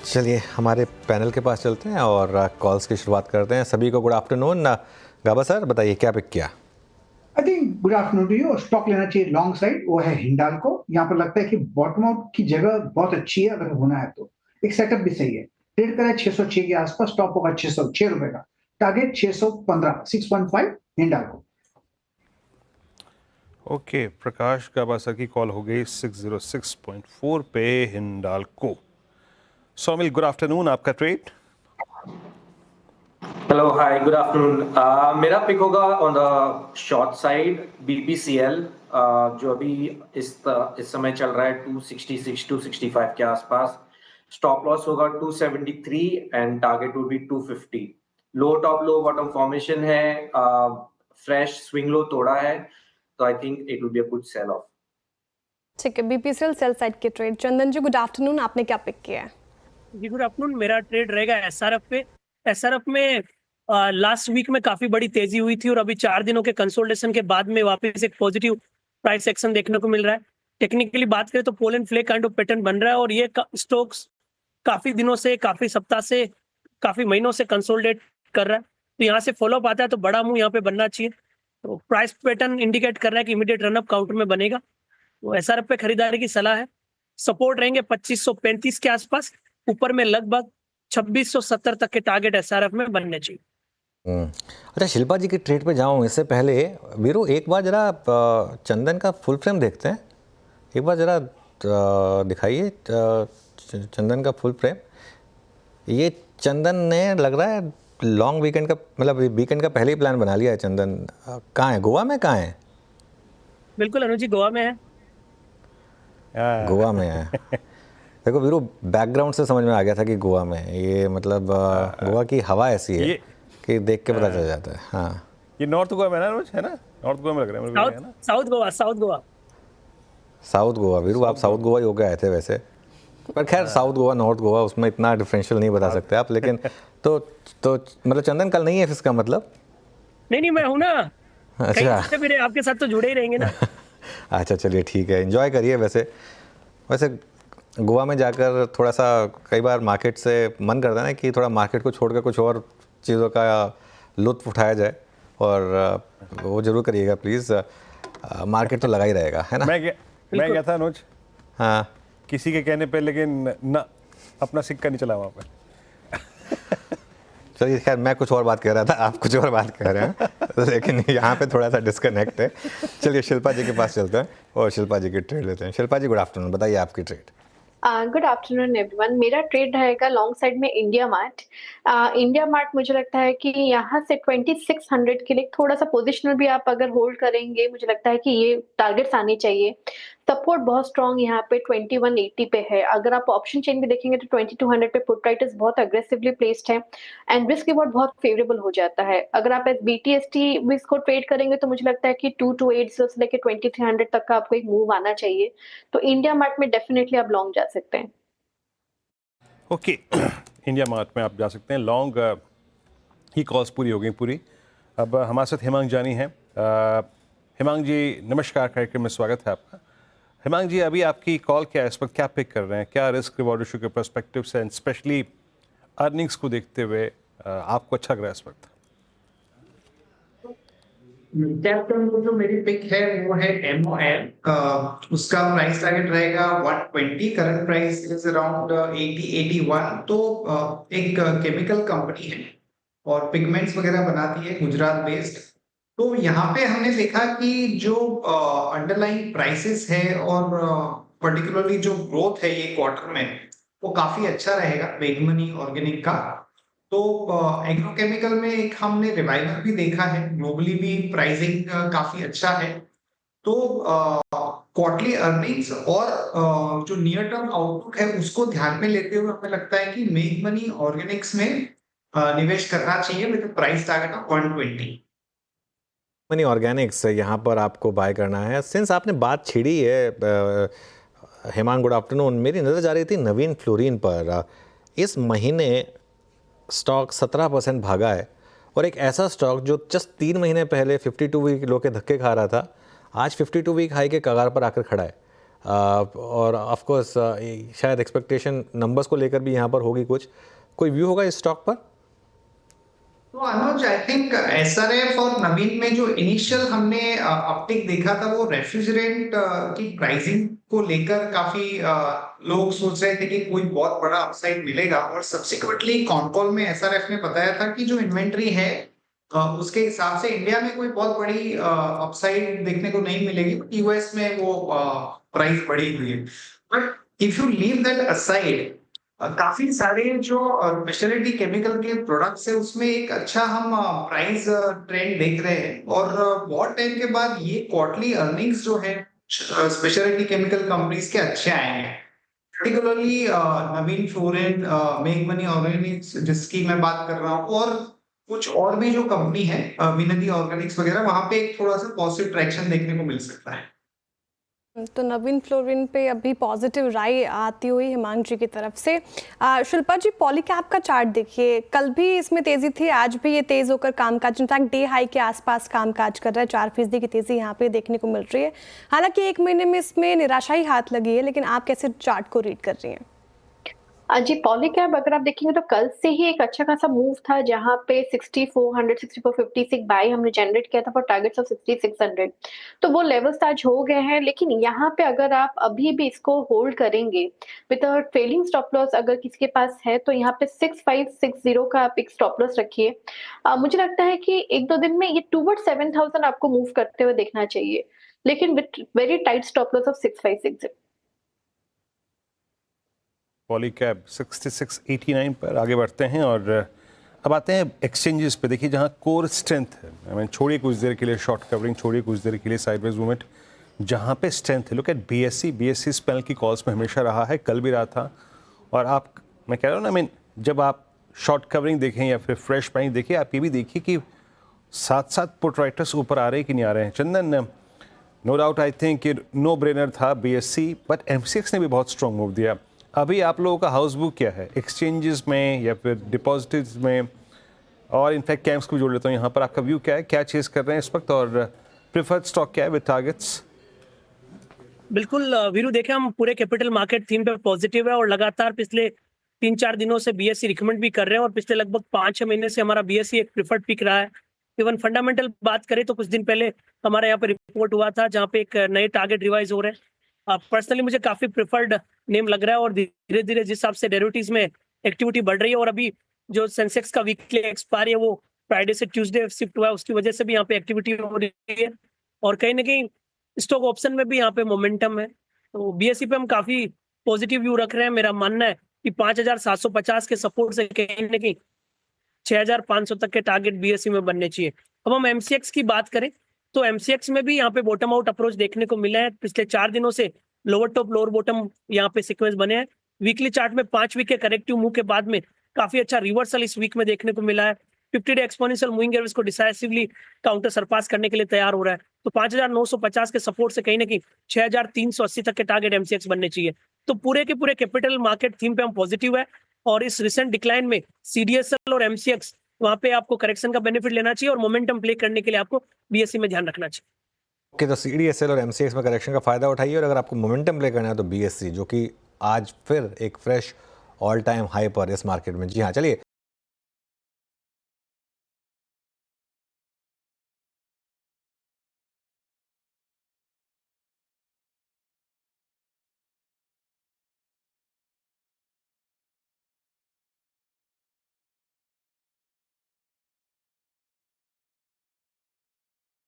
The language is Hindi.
चलिए हमारे पैनल के पास चलते हैं और कॉल्स की शुरुआत करते हैं। सभी को गुड आफ्टरनून। गाबा सर बताइए क्या पिक किया? I think good afternoon to you. Stock लेना चाहिए लॉन्ग साइड, वो है हिंडाल्को। यहाँ पर लगता है कि बॉटम आउट की जगह बहुत अच्छी है, अगर होना है तो एक सेटअप भी सही है। ट्रेड करा है 606 के आसपास, टॉप होगा 606 रुपए का, टारगेट 615 615 हिंडाल्को। ओके, प्रकाश गाबा सर की कॉल हो गई 606.4 पे हिंडाल्को। सोमिल गुड आफ्टरनून, आपका trade? Hello hi good afternoon. मेरा पिक होगा on the short side BPCL, जो अभी इस समय चल रहा है 266 265 के आसपास। स्टॉप लॉस होगा 273 and target would be 250। Low top low bottom formation है, फ्रेश स्विंग लो तोड़ा है, तो I think it would be a good sell off. ठीक है, बीपीसीएल सेल साइड के trade. Chandan ji good afternoon, आपने क्या पिक किया है? जी गुड आफ्टरनून। मेरा ट्रेड रहेगा एसआरएफ पे। एसआरएफ में लास्ट वीक में काफी बड़ी तेजी हुई थी और अभी 4 दिनों के कंसोलिडेशन के बाद में वापस एक पॉजिटिव प्राइस एक्शन देखने को मिल रहा है। टेक्निकली बात करें तो pole and Phule kind of pattern बन रहा है और ये स्टॉक्स काफी दिनों से, काफी सप्ताह से, काफी महीनों से कंसोलिडेट कर रहा है। तो यहाँ से फॉलोअप आता है तो बड़ा मूव यहाँ पे बनना चाहिए। तो प्राइस पैटर्न इंडिकेट कर रहा है कि इमीडिएट रनअप काउंटर में बनेगा, तो एसआरएफ पे खरीदारी की सलाह है। सपोर्ट रहेंगे 2535 के आसपास, ऊपर में लगभग 2670 तक के टारगेट एसआरएफ में बनने चाहिए। अच्छा, शिल्पा जी की ट्रेड पे जाऊँ इससे पहले वीरू एक बार जरा चंदन का फुल फ्रेम देखते हैं। एक बार जरा दिखाइए चंदन का फुल फ्रेम। ये चंदन ने लग रहा है लॉन्ग वीकेंड का, मतलब वीकेंड का पहले ही प्लान बना लिया है चंदन। कहाँ है, गोवा में कहाँ है? बिल्कुल अनुज जी, गोवा में है। गोवा में है। देखो वीरू, बैकग्राउंड से समझ में आ गया था कि गोवा में है। ये मतलब गोवा की हवा ऐसी है कि देख के पता चल जाता है। हाँ, ये नॉर्थ गोवा में है ना? नॉर्थ गोवा में लग रहा है मेरे को, है ना? साउथ गोवा। साउथ गोवा। वीरू आप साउथ गोवा ही होके आए थे वैसे, पर खैर साउथ गोवा नॉर्थ गोवा उसमें इतना डिफरेंशियल नहीं बता सकते आप। लेकिन तो मतलब चंदन कल नहीं है इसका मतलब? नहीं मैं हूं ना। अच्छा, कहीं फिर आपके साथ तो जुड़े ही रहेंगे ना। अच्छा चलिए ठीक है, एंजॉय करिए। वैसे गोवा में जाकर थोड़ा सा कई बार मार्केट से मन करता है ना कि थोड़ा मार्केट को छोड़कर कुछ और चीज़ों का लुत्फ उठाया जाए, और वो जरूर करिएगा प्लीज़। मार्केट तो लगा ही रहेगा, है ना? मैं गया था अनुज, हाँ, किसी के कहने पे, लेकिन ना अपना सिक्का नहीं चला वहाँ पे। चलिए खैर, मैं कुछ और बात कह रहा था, आप कुछ और बात कर रहे हैं। लेकिन यहाँ पे थोड़ा सा डिस्कनेक्ट है। चलिए शिल्पा जी के पास चलते हैं और शिल्पा जी की ट्रेड लेते हैं। शिल्पा जी गुड आफ्टरनून, बताइए आपकी ट्रेड। Good afternoon everyone. मेरा ट्रेड रहेगा लॉन्ग साइड में इंडिया मार्ट। इंडिया मार्ट मुझे लगता है कि यहाँ से 2600 के लिए थोड़ा सा पोजिशनल भी आप अगर होल्ड करेंगे, मुझे लगता है कि ये टारगेट्स आने चाहिए। सपोर्ट बहुत स्ट्रॉन्ग यहाँ पे 2180 पे है। अगर आप ऑप्शन चेन भी देखेंगे तो 2200 पे पुट राइटर्स बहुत अग्रेसिवली प्लेस्ड है एंड रिस्क रिवॉर्ड बहुत फेवरेबल हो जाता है। अगर आप एस BTST इसको ट्रेड करेंगे तो मुझे लगता है कि 2280 से लेकर 2300 तक का आपको एक मूव आना चाहिए। तो इंडिया मार्ट में डेफिनेटली आप लॉन्ग जा सकते हैं। ओके, इंडिया मार्ट में आप जा सकते हैं लॉन्ग। ही कॉल्स पूरी हो गई पूरी। अब हमारे साथ हेमांग जानी है। हेमांग जी नमस्कार, कार्यक्रम में स्वागत है आपका। हेमांग जी, अभी आपकी कॉल क्या है, इस वक्त क्या पिक कर रहे हैं? क्या रिस्क रिवॉर्ड इशू के पर्सपेक्टिव से एंड स्पेशली अर्निंग्स को देखते हुए आपको अच्छा लग रहा है इस वक्त? कैप्टन को जो मेरी पिक है वो है MOL। उसका प्राइस टारगेट रहेगा 120। Current price is around 80-81। तो एक केमिकल कंपनी है और पिगमेंट्स वगैरह बनाती है, गुजरात बेस्ड। तो यहाँ पे हमने देखा कि जो अंडरलाइन प्राइसेस है और पर्टिकुलरली जो ग्रोथ है ये क्वार्टर में, वो काफी अच्छा रहेगा वेगमनी ऑर्गेनिक का। तो एग्रोकेमिकल में एक हमने रिवाइवल भी देखा है, ग्लोबली भी प्राइसिंग काफी अच्छा है। तो क्वार्टरली अर्निंग्स और जो नियर टर्म आउटलुक है उसको ध्यान में लेते हुए हमें लगता है कि मेक मनी ऑर्गेनिक्स में निवेश करना चाहिए with price target of 120। Money Organics यहाँ पर आपको बाय करना है। सिंस आपने बात छिड़ी है हेमांग, गुड आफ्टरनून, मेरी नज़र जा रही थी नवीन फ्लोरिन पर। इस महीने स्टॉक 17% भागा है और एक ऐसा स्टॉक जो जस्ट 3 महीने पहले 52 वीक लो के धक्के खा रहा था, आज 52 वीक हाई के कगार पर आकर खड़ा है। और ऑफ कोर्स शायद एक्सपेक्टेशन नंबर्स को लेकर भी यहाँ पर होगी कुछ, कोई व्यू होगा इस स्टॉक पर? तो अनुज, आई थिंक एसआरएफ और नवीन में जो इनिशियल हमने अपटिक देखा था वो रेफ्रिजरेंट की प्राइसिंग को लेकर काफी लोग सोच रहे थे कि कोई बहुत बड़ा अपसाइड मिलेगा, और सब्सिक्वेंटली कॉनकॉल में एसआरएफ ने बताया था कि जो इन्वेंट्री है उसके हिसाब से इंडिया में कोई बहुत बड़ी अपसाइड देखने को नहीं मिलेगी। यूएस में वो प्राइस बढ़ी हुई है, but if you leave that aside, काफी सारे जो स्पेशलिटी केमिकल के प्रोडक्ट्स है उसमें एक अच्छा हम प्राइस ट्रेंड देख रहे हैं, और बहुत टाइम के बाद ये क्वार्टरली अर्निंग्स जो है स्पेशलिटी केमिकल कंपनीज के अच्छे आए हैं, पर्टिकुलरली नवीन फ्लोरिन, मेक मनी ऑर्गेनिक्स जिसकी मैं बात कर रहा हूँ, और कुछ और भी जो कंपनी है विनती ऑर्गेनिक्स वगैरह, वहां पे एक थोड़ा सा पॉजिटिव ट्रैक्शन देखने को मिल सकता है। तो नवीन फ्लोरिन पे अभी पॉजिटिव राय आती हुई हिमांग जी की तरफ से। शिल्पा जी, पॉलीकैब का चार्ट देखिए, कल भी इसमें तेजी थी, आज भी ये तेज होकर कामकाज, इनफैक्ट डे हाई के आसपास कामकाज कर रहा है। 4% की तेजी यहाँ पे देखने को मिल रही है। हालांकि एक महीने में इसमें निराशाई हाथ लगी है, लेकिन आप कैसे चार्ट को रीड कर रही हैं? जी, पॉलीकैब अगर आप देखेंगे तो कल से ही एक अच्छा खासा मूव था, जहां पे 6400 6450 से बाय हमने जनरेट किया था फॉर टारगेट्स ऑफ 6600। तो वो लेवल्स आज हो गए हैं, लेकिन यहाँ पे अगर आप अभी भी इसको होल्ड करेंगे with a trailing stop loss अगर किसी के पास है, तो यहाँ पे 6560 का आप एक स्टॉप लॉस रखिए। मुझे लगता है कि एक दो दिन में ये टूवर्ड 7000 आपको मूव करते हुए देखना चाहिए, लेकिन with very tight stop loss of 6560। Polycab 6689 पर आगे बढ़ते हैं, और अब आते हैं एक्सचेंजेस पे। देखिए जहां कोर स्ट्रेंथ है, आई मीन छोड़िए कुछ देर के लिए शॉर्ट कवरिंग, छोड़िए कुछ देर के लिए साइडवेज मूवमेंट, जहां पे स्ट्रेंथ है, लुक एट बीएससी इस पैनल की कॉल्स में हमेशा रहा है, कल भी रहा था। और आप, मैं कह रहा हूँ ना, आई मीन जब आप शॉर्ट कवरिंग देखें या फिर फ्रेश बाइंग देखिए, आप ये भी देखिए कि साथ साथ पुट राइटर्स ऊपर आ रहे हैं कि नहीं आ रहे हैं। Chandan, no doubt I think no brainer था बीएससी, बट एमसीएक्स ने भी बहुत स्ट्रॉन्ग मूव दिया। अभी आप लोगों का हाउस बुक क्या है एक्सचेंजेस में या फिर डिपॉजिट्स में, और इनफैक्ट कैंप्स को भी जोड़ लेता हूँ यहाँ पर, आपका व्यू क्या है, क्या चेज कर रहे हैं इस वक्त, और प्रेफर्ड स्टॉक क्या है विद टारगेट्स? बिल्कुल वीरू, देखें हम पूरे कैपिटल मार्केट थीम पे पॉजिटिव है, और लगातार पिछले 3-4 दिनों से बीएससी रिकमेंड भी कर रहे हैं, और पिछले लगभग 5-6 महीने से हमारा बीएससी एक प्रिफर्ड पिक रहा है। इवन फंडामेंटल बात करें तो कुछ दिन पहले हमारे यहाँ पे रिपोर्ट हुआ था जहाँ पे एक नए टारगेट रिवाइज हो रहे हैं। पर्सनली मुझे काफी प्रिफर्ड नेम लग रहा है, और धीरे धीरे जिस हिसाब से डेरिवेटिव्स में एक्टिविटी बढ़ रही है, और अभी जो सेंसेक्स का वीकली एक्सपायरी है वो फ्राइडे से ट्यूसडे शिफ्ट हुआ है, उसकी वजह से भी यहाँ पे एक्टिविटी हो रही है, और कहीं ना कहीं स्टॉक ऑप्शन में भी यहाँ पे मोमेंटम है। तो बीएससी पे हम काफी पॉजिटिव व्यू रख रहे हैं। मेरा मानना है कि 5750 के सपोर्ट से कहीं ना कहीं 6500 तक के टारगेट बीएससी में बनने चाहिए। अब हम एमसीएक्स की बात करें तो एमसीएक्स में भी यहाँ पे बॉटम आउट अप्रोच देखने को मिला है। पिछले 4 दिनों से लोअर टॉप लोअर बॉटम यहाँ पे सीक्वेंस बने हैं। वीकली चार्ट में 5 वीक के करेक्टिव मूव के बाद में काफी अच्छा रिवर्सल इस वीक में देखने को मिला है। 50 डे एक्सपोनेंशियल मूविंग एवरेज को डिसाइसिवली काउंटर सरपास करने के लिए तैयार हो रहा है। तो 5950 के सपोर्ट से कहीं ना कहीं 6380 तक के टारगेट एमसीएक्स बनने चाहिए। तो पूरे के पूरे कैपिटल मार्केट थीम पे हम पॉजिटिव है, और इस रिसेंट डिक्लाइन में सीडीएसएल और एमसीएक्स वहां पे आपको करेक्शन का बेनिफिट लेना चाहिए, और मोमेंटम प्ले करने के लिए आपको बीएससी में ध्यान रखना चाहिए। ओके, तो सीडीएसएल और एमसीएक्स में करेक्शन का फायदा उठाइए, और अगर आपको मोमेंटम प्ले करना है तो बीएससी, जो कि आज फिर एक फ्रेश ऑल टाइम हाई पर इस मार्केट में। जी हाँ, चलिए